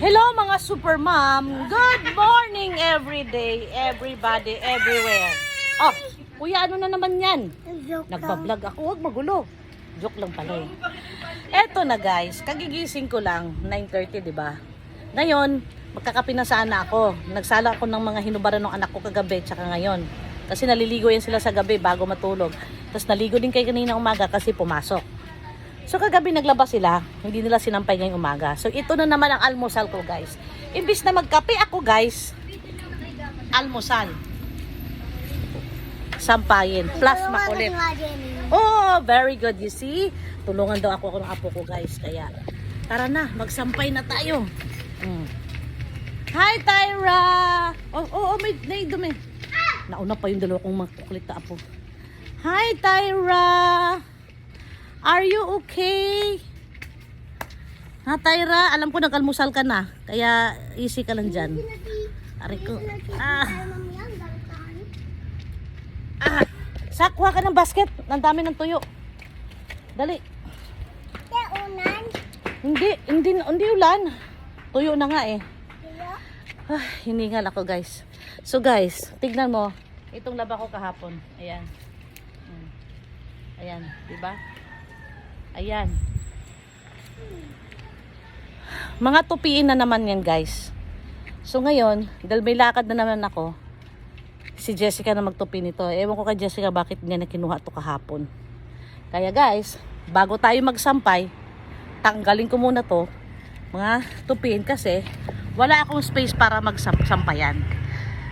Hello mga super mom. Good morning everyday, everybody, everywhere. Oh, kuya, ano na naman yan? Nagbablog ako, huwag magulo. Joke lang pala eh. Eto na guys, kagigising ko lang, 9:30 diba? Ngayon, magkakape na sana ako. Nagsala ako ng mga hinubaran ng anak ko kagabi tsaka ngayon. Kasi naliligo yan sila sa gabi bago matulog. Tapos naligo din kayo kanina umaga kasi pumasok. So kagabi naglabas sila, hindi nila sinampay ngayong umaga. So ito na naman ang almusal ko guys. Imbis na magkape ako guys, almusal. Sampayin, plus makulit. Oh, very good. You see? Tulungan daw ako ng apo ko guys. Kaya tara na, magsampay na tayo. Hi Tyra! Oh, may dumi. Nauna pa yung dalawa kong makukulit na apo. Hi Tyra! Are you okay? Ha, Tyra? Alam ko nag-almusal ka na. Kaya easy ka lang dyan. Aray ko. Kuha ka ng basket. Ang dami ng tuyo. Dali. Hindi ulan. Tuyo na nga eh. Hiningal ako guys. So guys, tignan mo. Itong laba ko kahapon. Ayan. Ayan, diba? Ayan. Mga tupiin na naman yan guys. So ngayon, dahil may lakad na naman ako, si Jessica na magtupi nito. Ewan ko kay Jessica bakit niya na kinuha ito kahapon. Kaya guys, bago tayo magsampay, tanggalin ko muna to mga tupiin kasi wala akong space para magsampayan.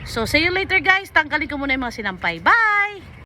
So see you later guys. Tanggalin ko muna yung mga sinampay. Bye!